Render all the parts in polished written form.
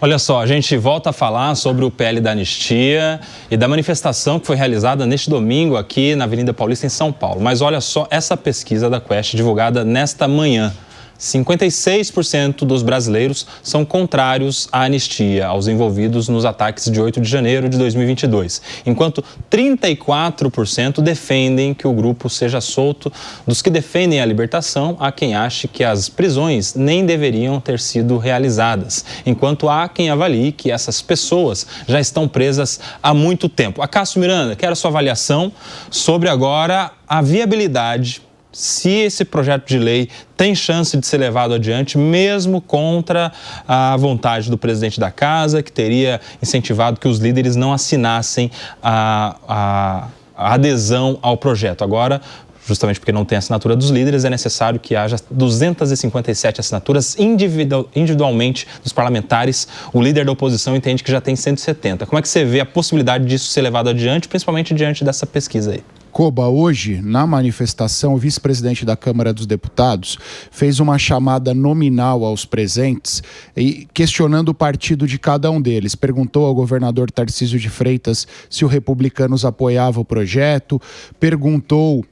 Olha só, a gente volta a falar sobre o PL da anistia e da manifestação que foi realizada neste domingo aqui na Avenida Paulista, em São Paulo. Mas olha só essa pesquisa da Quest divulgada nesta manhã. 56% dos brasileiros são contrários à anistia aos envolvidos nos ataques de 8 de janeiro de 2022, enquanto 34% defendem que o grupo seja solto. Dos que defendem a libertação, há quem ache que as prisões nem deveriam ter sido realizadas, enquanto há quem avalie que essas pessoas já estão presas há muito tempo. Acácio Miranda, quero a sua avaliação sobre agora a viabilidade, se esse projeto de lei tem chance de ser levado adiante, mesmo contra a vontade do presidente da casa, que teria incentivado que os líderes não assinassem a adesão ao projeto. Agora, justamente porque não tem assinatura dos líderes, é necessário que haja 257 assinaturas individualmente dos parlamentares. O líder da oposição entende que já tem 170. Como é que você vê a possibilidade disso ser levado adiante, principalmente diante dessa pesquisa aí? Koba, hoje, na manifestação, o vice-presidente da Câmara dos Deputados fez uma chamada nominal aos presentes e questionando o partido de cada um deles. Perguntou ao governador Tarcísio de Freitas se o Republicanos apoiava o projeto, perguntou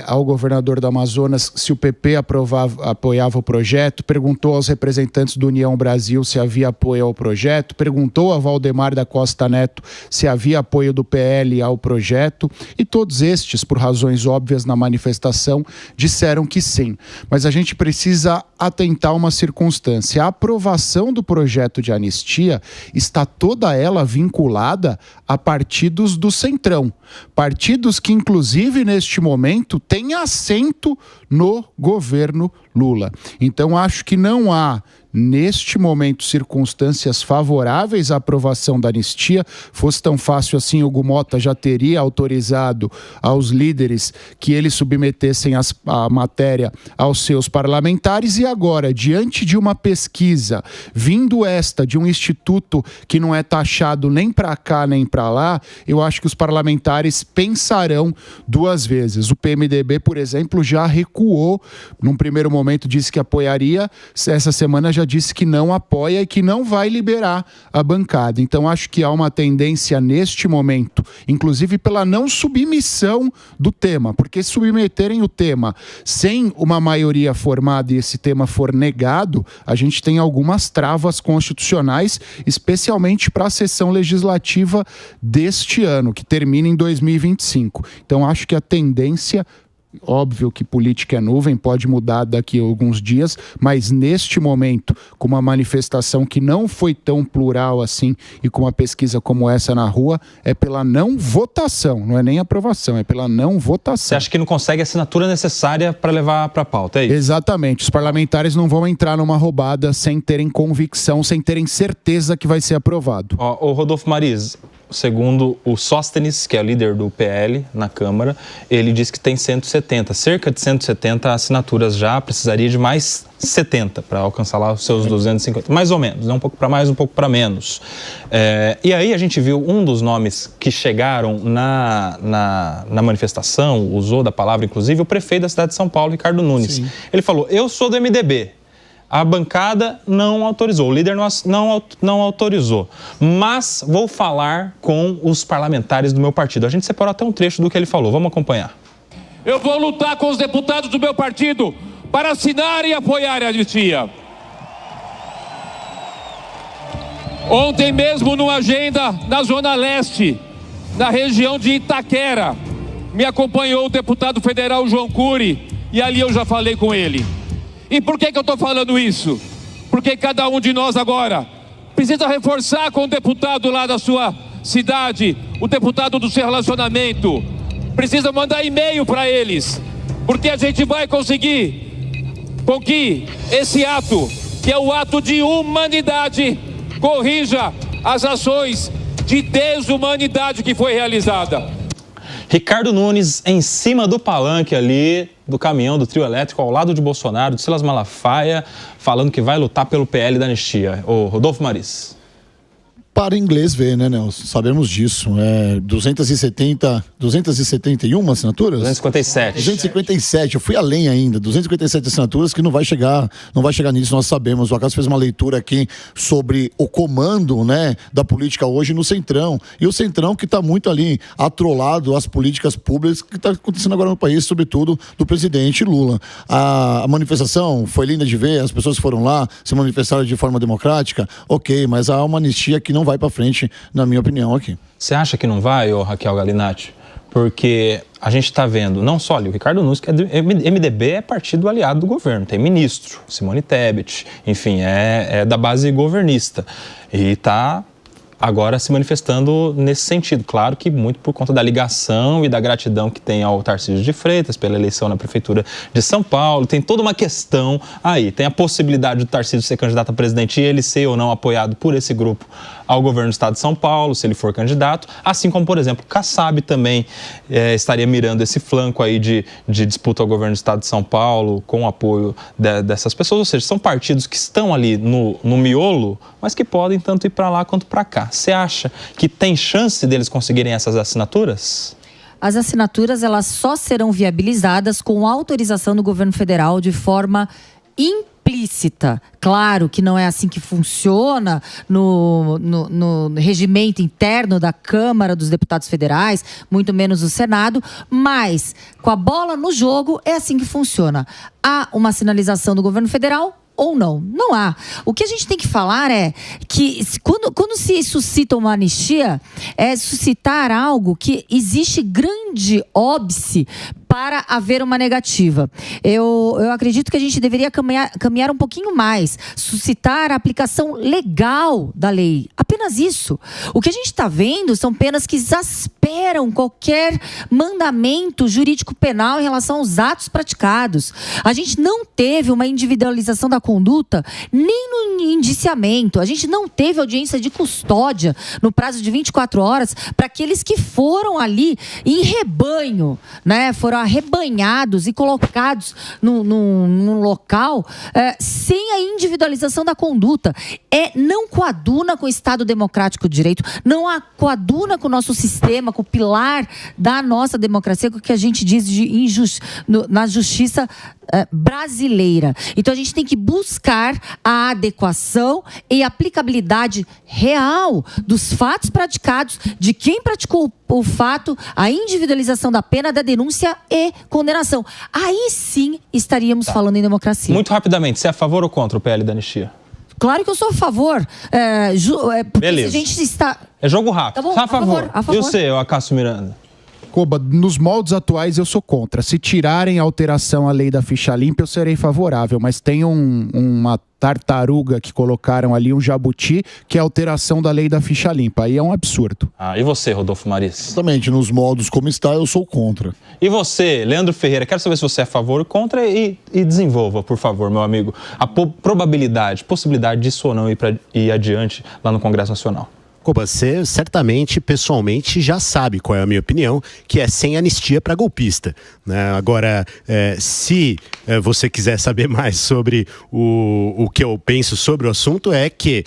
ao governador do Amazonas se o PP apoiava o projeto, perguntou aos representantes do União Brasil se havia apoio ao projeto, perguntou a Valdemar da Costa Neto se havia apoio do PL ao projeto, e todos estes, por razões óbvias na manifestação, disseram que sim. Mas a gente precisa atentar uma circunstância. A aprovação do projeto de anistia está toda ela vinculada a partidos do Centrão. Partidos que, inclusive, neste momento, têm assento no governo Lula. Então, acho que não há, neste momento, circunstâncias favoráveis à aprovação da anistia. Fosse tão fácil assim, o Hugo Mota já teria autorizado aos líderes que eles submetessem a matéria aos seus parlamentares. E agora, diante de uma pesquisa, vindo esta de um instituto que não é taxado nem para cá nem para lá, eu acho que os parlamentares pensarão duas vezes. O PMDB, por exemplo, já recuou. Num primeiro momento disse que apoiaria, essa semana já disse que não apoia e que não vai liberar a bancada. Então, acho que há uma tendência neste momento, inclusive pela não submissão do tema, porque se submeterem o tema sem uma maioria formada e esse tema for negado, a gente tem algumas travas constitucionais, especialmente para a sessão legislativa deste ano, que termina em 2025. Então, acho que a tendência... Óbvio que política é nuvem, pode mudar daqui a alguns dias, mas neste momento, com uma manifestação que não foi tão plural assim e com uma pesquisa como essa na rua, é pela não votação, não é nem aprovação, é pela não votação. Você acha que não consegue a assinatura necessária para levar para a pauta, é isso? Exatamente, os parlamentares não vão entrar numa roubada sem terem convicção, sem terem certeza que vai ser aprovado. O Rodolfo Maris, segundo o Sóstenes, que é o líder do PL na Câmara, ele diz que tem 170, cerca de 170 assinaturas já, precisaria de mais 70 para alcançar lá os seus 250, mais ou menos, né? Um pouco para mais, um pouco para menos. E aí a gente viu um dos nomes que chegaram na manifestação, usou da palavra inclusive, o prefeito da cidade de São Paulo, Ricardo Nunes. Sim. Ele falou, eu sou do MDB. A bancada não autorizou, o líder não autorizou, mas vou falar com os parlamentares do meu partido. A gente separou até um trecho do que ele falou, vamos acompanhar. Eu vou lutar com os deputados do meu partido para assinar e apoiar a anistia. Ontem mesmo, numa agenda na Zona Leste, na região de Itaquera, me acompanhou o deputado federal João Cury e ali eu já falei com ele. E por que eu estou falando isso? Porque cada um de nós agora precisa reforçar com o deputado lá da sua cidade, o deputado do seu relacionamento, precisa mandar e-mail para eles, porque a gente vai conseguir com que esse ato, que é o ato de humanidade, corrija as ações de desumanidade que foi realizada. Ricardo Nunes em cima do palanque ali, do caminhão do trio elétrico, ao lado de Bolsonaro, de Silas Malafaia, falando que vai lutar pelo PL da anistia. O Rodolfo Maris. Para inglês ver, né, Nelson? Sabemos disso. 271 assinaturas? 257. 257. Eu fui além ainda. 257 assinaturas que não vai chegar nisso, nós sabemos. O Acaso fez uma leitura aqui sobre o comando, né, da política hoje no Centrão. E o Centrão que está muito ali atrolado às políticas públicas que está acontecendo agora no país, sobretudo do presidente Lula. A manifestação foi linda de ver, as pessoas foram lá, se manifestaram de forma democrática, ok, mas há uma anistia que não vai para frente, na minha opinião, aqui. Você acha que não vai, Raquel Galinatti? Porque a gente está vendo, não só ali, o Ricardo Nunes, que é do MDB, é partido aliado do governo, tem ministro, Simone Tebet, enfim, é da base governista. E está agora se manifestando nesse sentido. Claro que muito por conta da ligação e da gratidão que tem ao Tarcísio de Freitas pela eleição na Prefeitura de São Paulo. Tem toda uma questão aí. Tem a possibilidade do Tarcísio ser candidato a presidente e ele ser ou não apoiado por esse grupo ao governo do Estado de São Paulo, se ele for candidato. Assim como, por exemplo, Kassab também estaria mirando esse flanco aí de disputa ao governo do Estado de São Paulo com o apoio dessas pessoas. Ou seja, são partidos que estão ali no miolo, mas que podem tanto ir para lá quanto para cá. Você acha que tem chance deles conseguirem essas assinaturas? As assinaturas, elas só serão viabilizadas com autorização do governo federal de forma implícita. Claro que não é assim que funciona no regimento interno da Câmara dos Deputados Federais, muito menos o Senado, mas com a bola no jogo é assim que funciona. Há uma sinalização do governo federal ou não? Não há. O que a gente tem que falar é que quando se suscita uma anistia, é suscitar algo que existe grande óbice para haver uma negativa. Eu acredito que a gente deveria caminhar um pouquinho mais, suscitar a aplicação legal da lei. Apenas isso. O que a gente está vendo são penas que exasperam qualquer mandamento jurídico penal em relação aos atos praticados. A gente não teve uma individualização da conduta nem no indiciamento. A gente não teve audiência de custódia no prazo de 24 horas para aqueles que foram ali em rebanho, né? Foram arrebanhados e colocados num local sem a individualização da conduta. Não coaduna com o Estado Democrático de Direito, não coaduna com o nosso sistema, com o pilar da nossa democracia, com o que a gente diz na justiça brasileira. Então a gente tem que buscar a adequação e aplicabilidade real dos fatos praticados, de quem praticou o fato, a individualização da pena, da denúncia e condenação. Aí sim estaríamos falando em democracia. Muito rapidamente, você é a favor ou contra o PL da anistia? Claro que eu sou a favor. Porque beleza. Se a gente está... É jogo rápido. Tá bom, a favor. A favor. E você, Acácio Miranda? Coba, nos moldes atuais eu sou contra. Se tirarem a alteração à lei da ficha limpa, eu serei favorável. Mas tem uma tartaruga que colocaram ali, um jabuti, que é a alteração da lei da ficha limpa. Aí é um absurdo. E você, Rodolfo Maris? Exatamente, nos moldes como está, eu sou contra. E você, Leandro Ferreira, quero saber se você é a favor ou contra e desenvolva, por favor, meu amigo, a possibilidade disso ou não ir adiante lá no Congresso Nacional. Coba, você certamente, pessoalmente, já sabe qual é a minha opinião, que é sem anistia para golpista, né? Agora, se você quiser saber mais sobre o que eu penso sobre o assunto, é que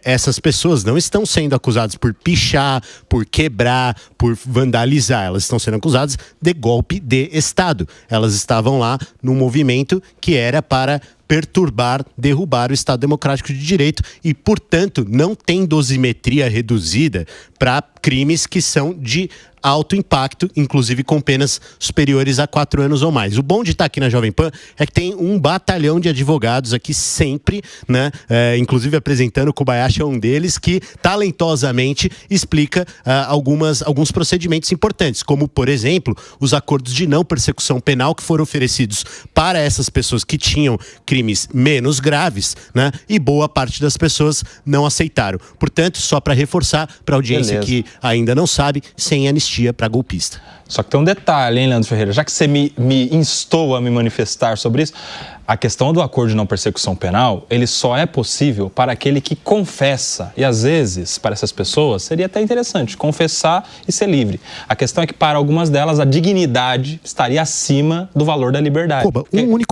essas pessoas não estão sendo acusadas por pichar, por quebrar, por vandalizar. Elas estão sendo acusadas de golpe de Estado. Elas estavam lá num movimento que era para perturbar, derrubar o Estado Democrático de Direito e, portanto, não tem dosimetria reduzida para crimes que são de alto impacto, inclusive com penas superiores a 4 anos ou mais. O bom de estar aqui na Jovem Pan é que tem um batalhão de advogados aqui sempre, né? Inclusive apresentando o Kobayashi é um deles, que talentosamente explica alguns procedimentos importantes, como, por exemplo, os acordos de não persecução penal que foram oferecidos para essas pessoas que tinham crimes menos graves, né? E boa parte das pessoas não aceitaram. Portanto, só para reforçar para a audiência que ainda não sabe, sem anistia para golpista. Só que tem um detalhe, hein, Leandro Ferreira? Já que você me instou a me manifestar sobre isso, a questão do acordo de não persecução penal, ele só é possível para aquele que confessa. E, às vezes, para essas pessoas, seria até interessante confessar e ser livre. A questão é que, para algumas delas, a dignidade estaria acima do valor da liberdade.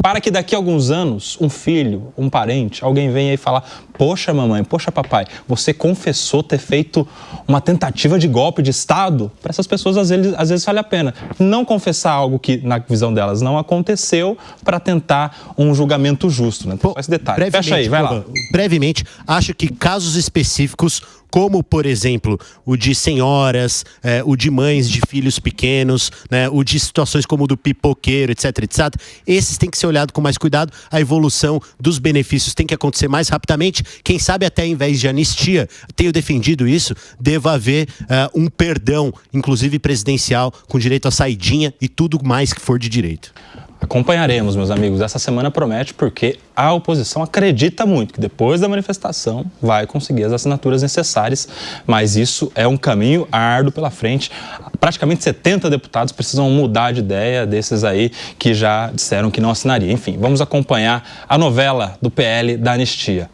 Para que daqui a alguns anos, um filho, um parente, alguém venha e falar: poxa, mamãe, poxa, papai, você confessou ter feito uma tentativa de golpe de Estado? Para essas pessoas, às vezes vale a pena não confessar algo que, na visão delas, não aconteceu para tentar um julgamento justo, né? Então, esse detalhe. Fecha aí, vai lá. Brevemente, acho que casos específicos, como, por exemplo, o de senhoras, o de mães de filhos pequenos, né, o de situações como o do pipoqueiro, etc, etc, esses têm que ser olhados com mais cuidado. A evolução dos benefícios tem que acontecer mais rapidamente. Quem sabe até, ao invés de anistia, tenho defendido isso, deva haver um perdão, inclusive presidencial, com direito à saidinha e tudo mais que for de direito. Acompanharemos, meus amigos. Essa semana promete, porque a oposição acredita muito que depois da manifestação vai conseguir as assinaturas necessárias, mas isso é um caminho árduo pela frente. Praticamente 70 deputados precisam mudar de ideia, desses aí que já disseram que não assinariam. Enfim, vamos acompanhar a novela do PL da anistia.